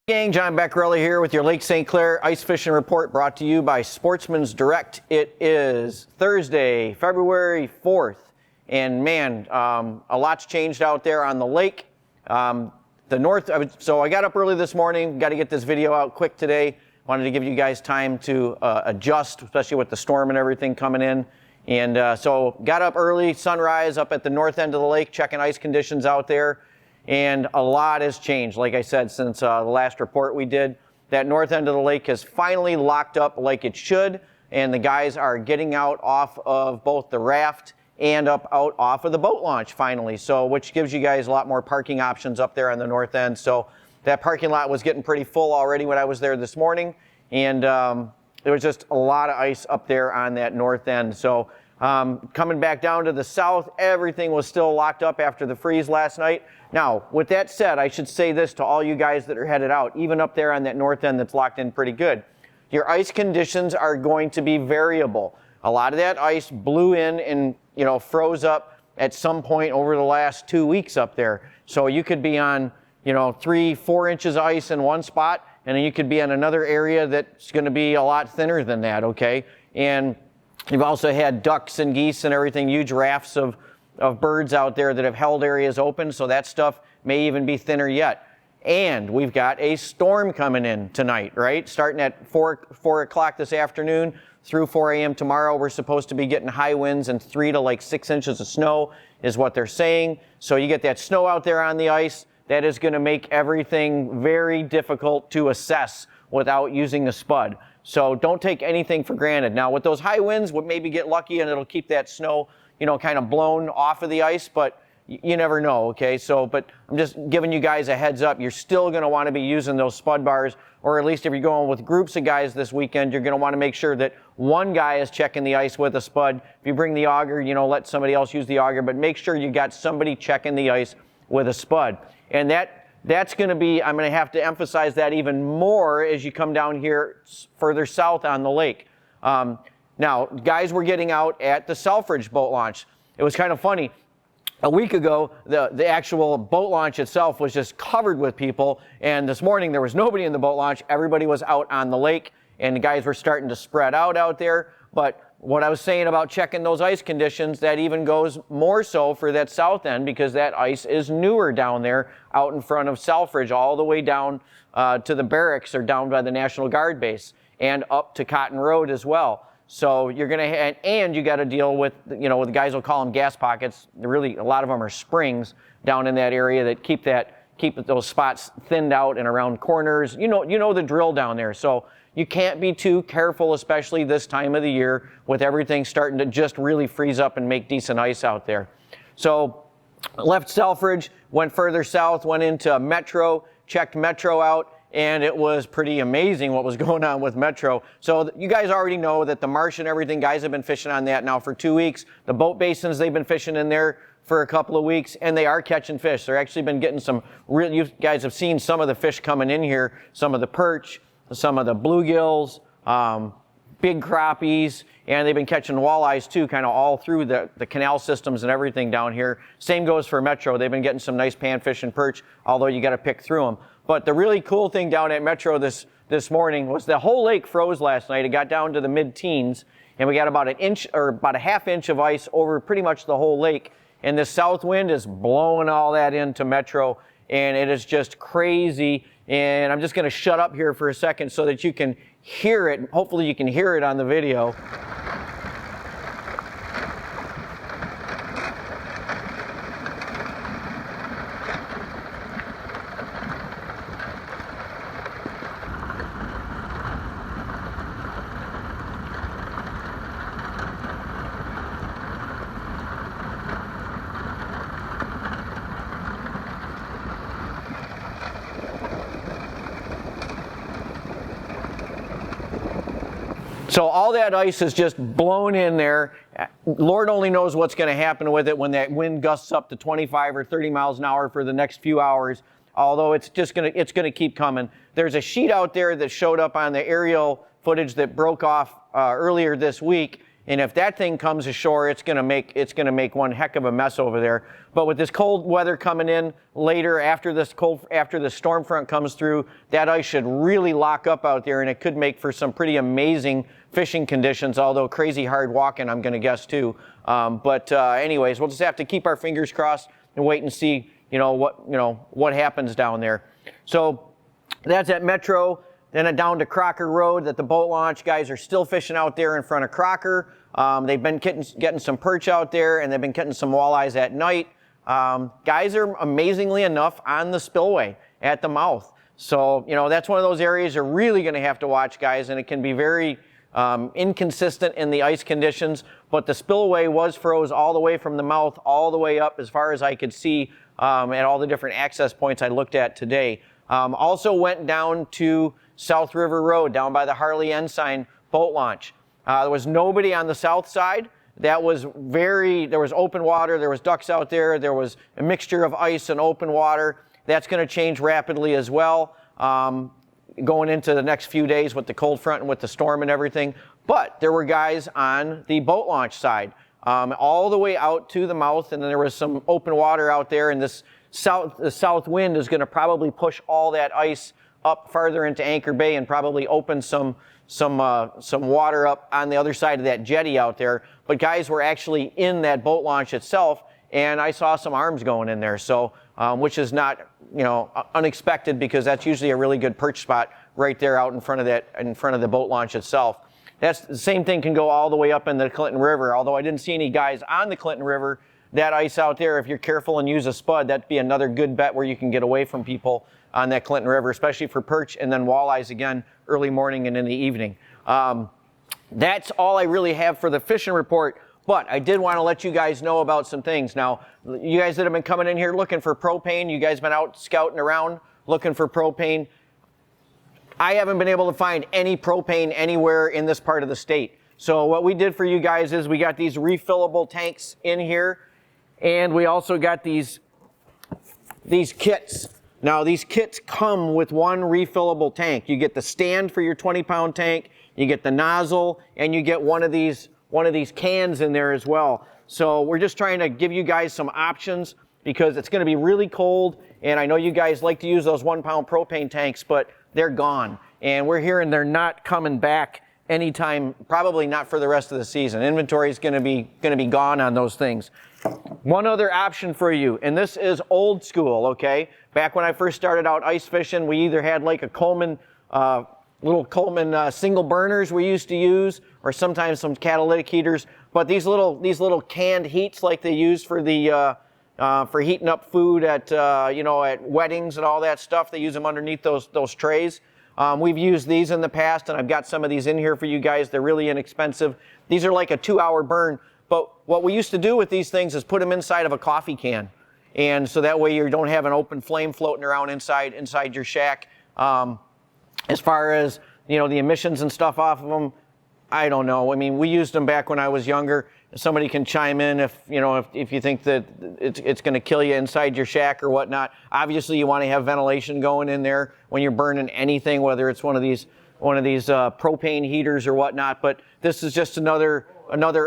Gang, John Bacarella here with your Lake St. Clair Ice Fishing Report, brought to you by Sportsman's Direct. It is Thursday, February 4th, and man, a lot's changed out there on the lake. So I got up early this morning, got to get this video out quick today. Wanted to give you guys time to adjust, especially with the storm and everything coming in. And so got up early, sunrise up at the north end of the lake, checking ice conditions out there. And a lot has changed, like I said, since the last report we did. That north end of the lake has finally locked up like it should, and the guys are getting out off of both the raft and out off of the boat launch finally, so which gives you guys a lot more parking options up there on the north end. So that parking lot was getting pretty full already when I was there this morning, and there was just a lot of ice up there on that north end. So coming back down to the south, everything was still locked up after the freeze last night. Now, with that said, I should say this to all you guys that are headed out, even up there on that north end that's locked in pretty good. Your ice conditions are going to be variable. A lot of that ice blew in and, froze up at some point over the last 2 weeks up there. So you could be on, 3-4 inches of ice in one spot, and then you could be on another area that's going to be a lot thinner than that, okay? And you've also had ducks and geese and everything, huge rafts of birds out there that have held areas open, so that stuff may even be thinner yet. And we've got a storm coming in tonight, right? Starting at 4 o'clock this afternoon through 4 a.m. tomorrow, we're supposed to be getting high winds and 3 to 6 inches of snow is what they're saying. So you get that snow out there on the ice, that is going to make everything very difficult to assess without using the spud. So don't take anything for granted. Now with those high winds, we'll maybe get lucky and it'll keep that snow kind of blown off of the ice, but you never know, okay? So, but I'm just giving you guys a heads up. You're still going to want to be using those spud bars, or at least if you're going with groups of guys this weekend, you're going to want to make sure that one guy is checking the ice with a spud. If you bring the auger, let somebody else use the auger, but make sure you got somebody checking the ice with a spud. And that's going to be, I'm going to have to emphasize that even more as you come down here further south on the lake. Now, guys were getting out at the Selfridge boat launch. It was kind of funny. A week ago, the actual boat launch itself was just covered with people, and this morning there was nobody in the boat launch. Everybody was out on the lake, and the guys were starting to spread out there. But what I was saying about checking those ice conditions, that even goes more so for that south end, because that ice is newer down there out in front of Selfridge, all the way down to the barracks or down by the National Guard base and up to Cotton Road as well. So you're going to, and you got to deal with, the guys will call them gas pockets. Really, a lot of them are springs down in that area that keep those spots thinned out and around corners. You know the drill down there. So you can't be too careful, especially this time of the year with everything starting to just really freeze up and make decent ice out there. So left Selfridge, went further south, went into Metro, checked Metro out. And it was pretty amazing what was going on with Metro. So you guys already know that the marsh and everything, guys have been fishing on that now for 2 weeks. The boat basins, they've been fishing in there for a couple of weeks, and they are catching fish. They're actually been getting some real, you guys have seen some of the fish coming in here, some of the perch, some of the bluegills, big crappies, and they've been catching walleyes too, kind of all through the canal systems and everything down here. Same goes for Metro. They've been getting some nice panfish and perch, although you got to pick through them. But the really cool thing down at Metro this morning was the whole lake froze last night. It got down to the mid-teens, and we got about an inch or about a half inch of ice over pretty much the whole lake. And the south wind is blowing all that into Metro, and it is just crazy. And I'm just going to shut up here for a second so that you can hear it. Hopefully you can hear it on the video. So all that ice is just blown in there. Lord only knows what's going to happen with it when that wind gusts up to 25 or 30 miles an hour for the next few hours. Although it's going to keep coming. There's a sheet out there that showed up on the aerial footage that broke off earlier this week, And if that thing comes ashore, it's gonna make one heck of a mess over there. But with this cold weather coming in later, after the storm front comes through, that ice should really lock up out there, and it could make for some pretty amazing fishing conditions, although crazy hard walking, I'm gonna guess too. Anyways, we'll just have to keep our fingers crossed and wait and see, what happens down there. So that's at Metro. Then down to Crocker Road at the boat launch. Guys are still fishing out there in front of Crocker. They've been getting some perch out there, and they've been getting some walleyes at night. Guys are amazingly enough on the spillway at the mouth. So, that's one of those areas you're really going to have to watch, guys, and it can be very inconsistent in the ice conditions. But the spillway was froze all the way from the mouth all the way up as far as I could see at all the different access points I looked at today. Also went down to South River Road, down by the Harley Ensign boat launch. There was nobody on the south side. There was open water, there was ducks out there, there was a mixture of ice and open water. That's going to change rapidly as well, going into the next few days with the cold front and with the storm and everything. But there were guys on the boat launch side, all the way out to the mouth, and then there was some open water out there, and the south wind is going to probably push all that ice up farther into Anchor Bay and probably open some water up on the other side of that jetty out there. But guys were actually in that boat launch itself, and I saw some arms going in there. So, which is not, unexpected, because that's usually a really good perch spot right there out in front of the boat launch itself. That's the same thing can go all the way up in the Clinton River. Although I didn't see any guys on the Clinton River, that ice out there, if you're careful and use a spud, that'd be another good bet where you can get away from people on that Clinton River, especially for perch and then walleyes again early morning and in the evening. That's all I really have for the fishing report, but I did want to let you guys know about some things. Now, you guys that have been coming in here looking for propane, you guys been out scouting around looking for propane. I haven't been able to find any propane anywhere in this part of the state. So what we did for you guys is we got these refillable tanks in here, and we also got these kits. Now, these kits come with one refillable tank. You get the stand for your 20-pound tank, you get the nozzle, and you get one of these cans in there as well. So we're just trying to give you guys some options, because it's going to be really cold, and I know you guys like to use those 1-pound propane tanks, but they're gone. And we're hearing they're not coming back anytime, probably not for the rest of the season. Inventory is going to be gone on those things. One other option for you, and this is old school, okay? Back when I first started out ice fishing, we either had like a Coleman, little Coleman single burners we used to use, or sometimes some catalytic heaters. But these little canned heats like they use for the for heating up food at at weddings and all that stuff, they use them underneath those trays. We've used these in the past, and I've got some of these in here for you guys. They're really inexpensive. These are like a 2-hour burn. But what we used to do with these things is put them inside of a coffee can. And so that way you don't have an open flame floating around inside your shack. As far as, the emissions and stuff off of them, I don't know. I mean, we used them back when I was younger. Somebody can chime in if you think that it's going to kill you inside your shack or whatnot. Obviously, you want to have ventilation going in there when you're burning anything, whether it's one of these propane heaters or whatnot. But this is just another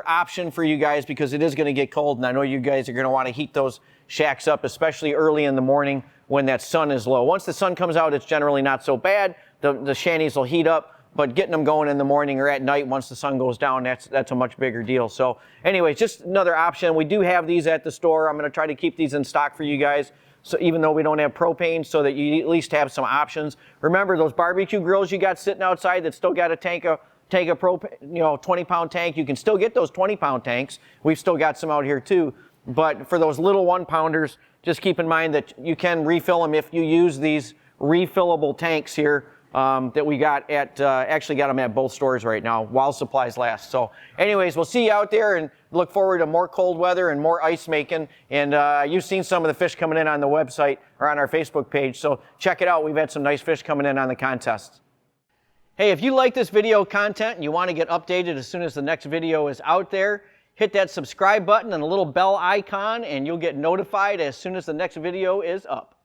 option for you guys, because it is going to get cold, and I know you guys are going to want to heat those shacks up, especially early in the morning when that sun is low. Once the sun comes out, it's generally not so bad. The shanties will heat up. But getting them going in the morning or at night once the sun goes down, that's a much bigger deal. So anyways, just another option. We do have these at the store. I'm going to try to keep these in stock for you guys. So even though we don't have propane, so that you at least have some options. Remember those barbecue grills you got sitting outside that still got a tank of propane, 20-pound tank. You can still get those 20-pound tanks. We've still got some out here too. But for those little 1-pounders, just keep in mind that you can refill them if you use these refillable tanks here. That we got actually got them at both stores right now while supplies last. So anyways, we'll see you out there, and look forward to more cold weather and more ice making. And you've seen some of the fish coming in on the website or on our Facebook page. So check it out. We've had some nice fish coming in on the contests. Hey, if you like this video content and you want to get updated as soon as the next video is out there, hit that subscribe button and a little bell icon, and you'll get notified as soon as the next video is up.